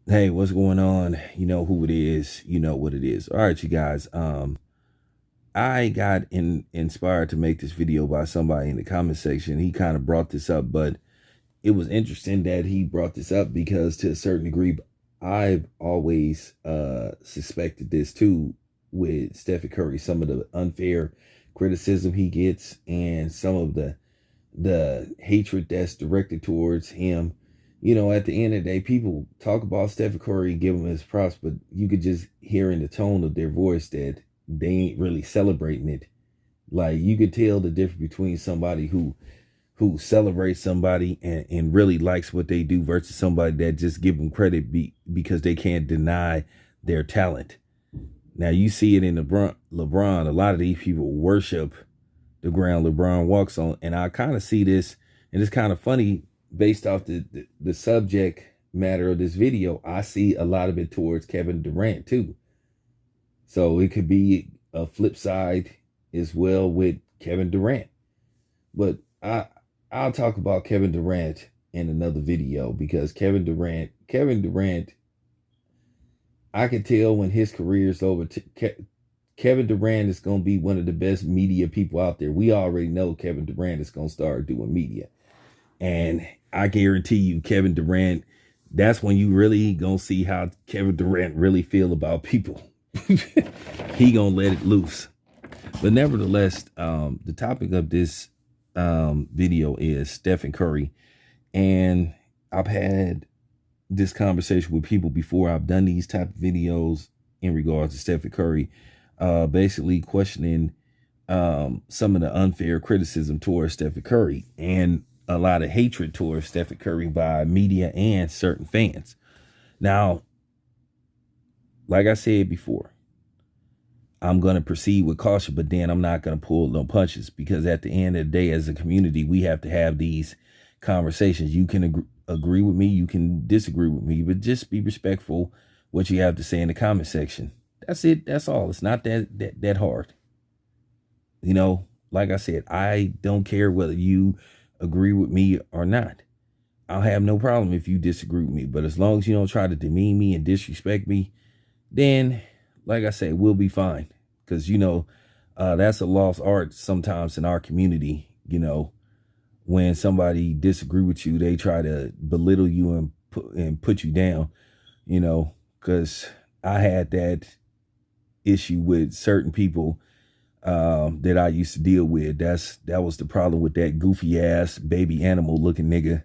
Hey, what's going on? You know who it is. You know what it is. All right, you guys. I got inspired to make this video by somebody in the comment section. He kind of brought this up, but it was interesting that he brought this up because to a certain degree, I've always suspected this too with Stephen Curry. Some of the unfair criticism he gets and some of the hatred that's directed towards him. You know, at the end of the day, people talk about Stephen Curry, give him his props, but you could just hear in the tone of their voice that they ain't really celebrating it. Like you could tell the difference between somebody who celebrates somebody and really likes what they do versus somebody that just give them credit because they can't deny their talent. Now you see it in LeBron. A lot of these people worship the ground LeBron walks on. And I kind of see this, and it's kind of funny based off the subject matter of this video. I see a lot of it towards Kevin Durant too. So it could be a flip side as well with Kevin Durant. But I'll talk about Kevin Durant in another video because Kevin Durant, I can tell when his career is over. Kevin Durant is going to be one of the best media people out there. We already know Kevin Durant is going to start doing media. And I guarantee you, Kevin Durant, that's when you really going to see how Kevin Durant really feel about people. He going to let it loose. But nevertheless, the topic of this video is Stephen Curry. And I've had this conversation with people before. I've done these type of videos in regards to Stephen Curry, basically questioning some of the unfair criticism towards Stephen Curry and a lot of hatred towards Stephen Curry by media and certain fans. Now, like I said before, I'm going to proceed with caution, but then I'm not going to pull no punches because at the end of the day, as a community, we have to have these conversations. You can agree with me, you can disagree with me, but just be respectful what you have to say in the comment section. That's it. That's all. It's not that hard. You know, like I said, I don't care whether you agree with me or not. I'll have no problem if you disagree with me. But as long as you don't try to demean me and disrespect me, then, like I said, we'll be fine. Because, you know, that's a lost art sometimes in our community. You know, when somebody disagree with you, they try to belittle you and put you down, you know, because I had that issue with certain people that I used to deal with. That was the problem with that goofy ass baby animal looking nigga.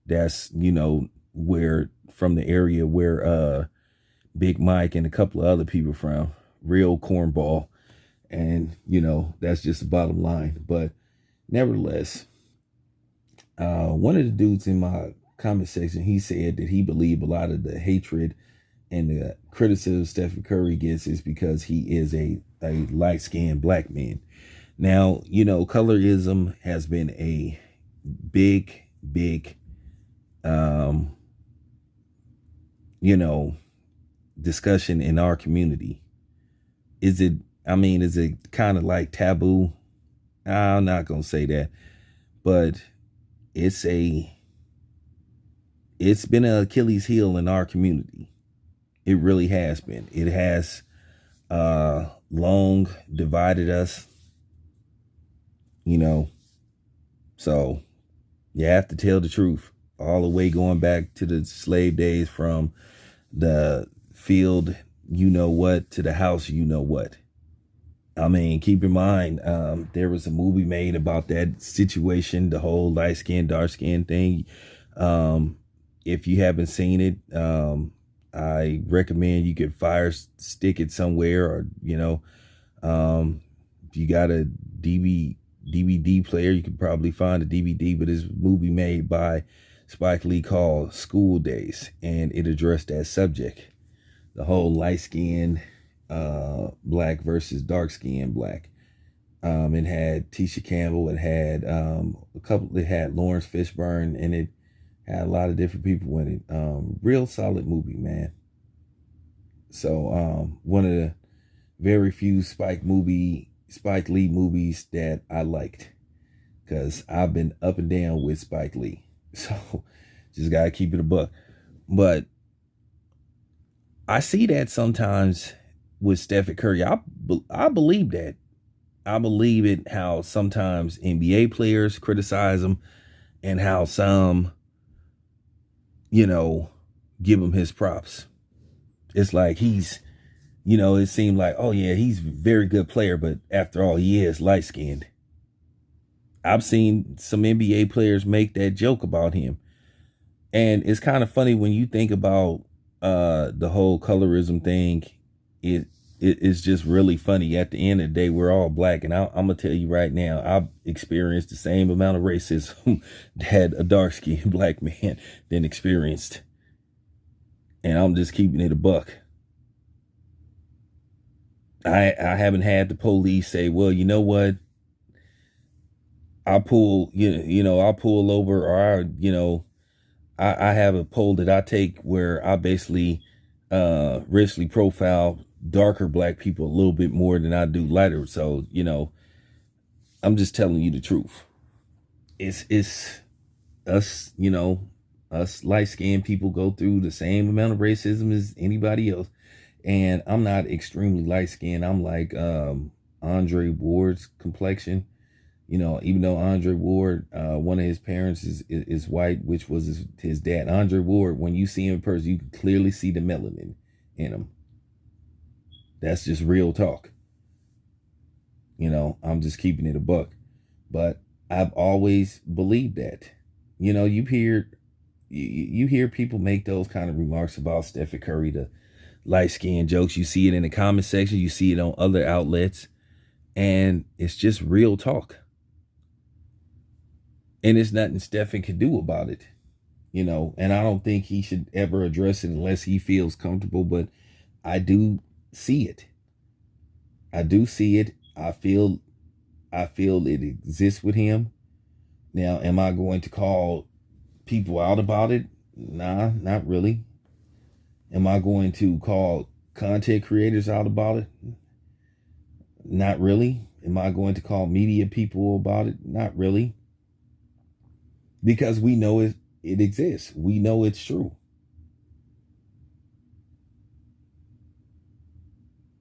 That's, you know, where from the area where Big Mike and a couple of other people from, real cornball. And, you know, that's just the bottom line. But nevertheless, one of the dudes in my comment section, he said that he believed a lot of the hatred and the criticism Stephen Curry gets is because he is a light-skinned black man. Now, you know, colorism has been a big, you know, discussion in our community. Is it kind of like taboo? I'm not going to say that, but it's been an Achilles heel in our community. It really has been. It has long divided us, you know. So you have to tell the truth all the way going back to the slave days, from the field, you know what, to the house, you know what. I mean, keep in mind, there was a movie made about that situation, the whole light skin, dark skin thing. If you haven't seen it, I recommend you could fire stick it somewhere, or, you know, if you got a DVD player, you could probably find a DVD. But it's a movie made by Spike Lee called School Days, and it addressed that subject, the whole light skin black versus dark skinned black. It had Tisha Campbell, it had it had Lawrence Fishburne, and it had a lot of different people in it. Real solid movie, man. So one of the very few Spike Lee movies that I liked, because I've been up and down with Spike Lee. So just gotta keep it a buck. But I see that sometimes with Stephen Curry. I believe that. I believe it how sometimes NBA players criticize him and how some, you know, give him his props. It's like it seemed like, oh yeah, he's a very good player, but after all, he is light skinned. I've seen some NBA players make that joke about him. And it's kind of funny when you think about the whole colorism thing. It it's just really funny. At the end of the day, we're all black, and I'm gonna tell you right now, I've experienced the same amount of racism that a dark skinned black man then experienced, and I'm just keeping it a buck. I haven't had the police say, well, you know what, I'll pull over, or I have a poll that I take where I basically racially profile darker black people a little bit more than I do lighter. So, I'm just telling you the truth. It's us, us light skinned people go through the same amount of racism as anybody else. And I'm not extremely light skinned. I'm like Andre Ward's complexion. Even though Andre Ward, one of his parents is white, which was his dad. Andre Ward, when you see him in person, you can clearly see the melanin in him. That's just real talk. I'm just keeping it a buck. But I've always believed that. You hear people make those kind of remarks about Stephen Curry, the light skin jokes. You see it in the comment section. You see it on other outlets. And it's just real talk. And there's nothing Stephen can do about it, and I don't think he should ever address it unless he feels comfortable. But I do see it. I do see it. I feel it exists with him. Now, am I going to call people out about it? Nah, not really. Am I going to call content creators out about it? Not really. Am I going to call media people about it? Not really. Because we know it exists. We know it's true.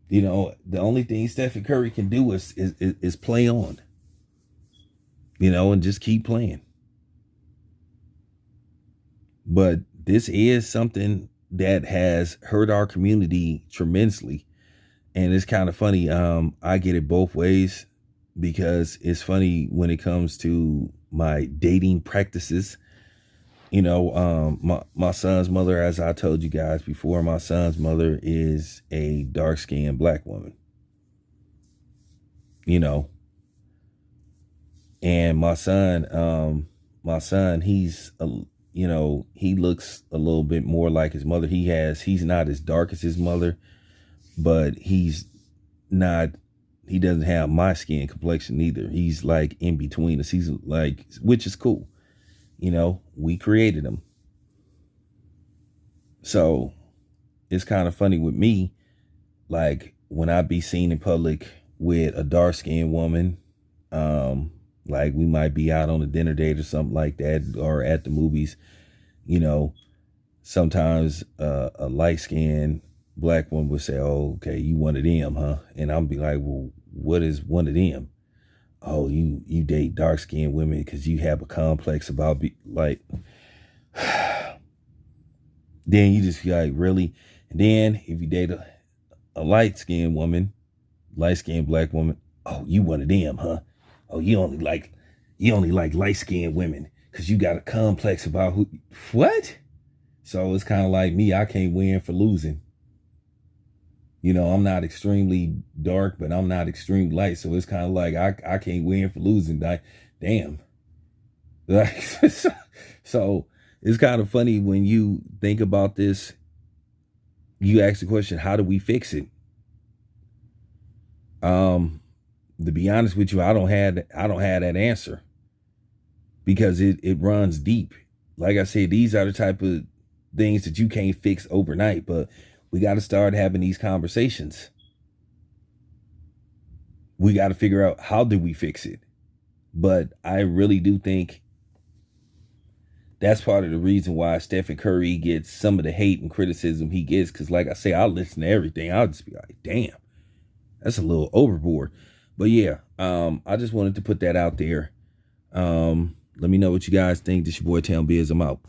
The only thing Stephen Curry can do is play on. And just keep playing. But this is something that has hurt our community tremendously. And it's kind of funny. I get it both ways, because it's funny when it comes to my dating practices. My son's mother, as I told you guys before, my son's mother is a dark-skinned black woman. And my son, he's he looks a little bit more like his mother. He's not as dark as his mother, but he doesn't have my skin complexion either. He's like in between us. He's like, which is cool. We created him. So it's kind of funny with me, like when I be seen in public with a dark skinned woman, like we might be out on a dinner date or something like that, or at the movies, sometimes a light skinned black woman would say, oh, okay, you one of them, huh? And I'll be like, well, what is one of them? Oh, you date dark skinned women because you have a complex about like. Then you just feel like, really? And then if you date a light skinned black woman, oh, you one of them, huh? Oh, you only like light skinned women because you got a complex about what? So it's kind of like me. I can't win for losing. I'm not extremely dark, but I'm not extremely light. So it's kind of like I can't win for losing. Damn. So it's kind of funny when you think about this. You ask the question, how do we fix it? To be honest with you, I don't have that answer, because it runs deep. Like I said, these are the type of things that you can't fix overnight, but we got to start having these conversations. We got to figure out, how do we fix it? But I really do think That's part of the reason why Stephen Curry gets some of the hate and criticism he gets. Because, like I say, I'll listen to everything. I'll just be like, damn, that's a little overboard. But yeah, I just wanted to put that out there. Let me know what you guys think. This your boy Town Biz. I'm out.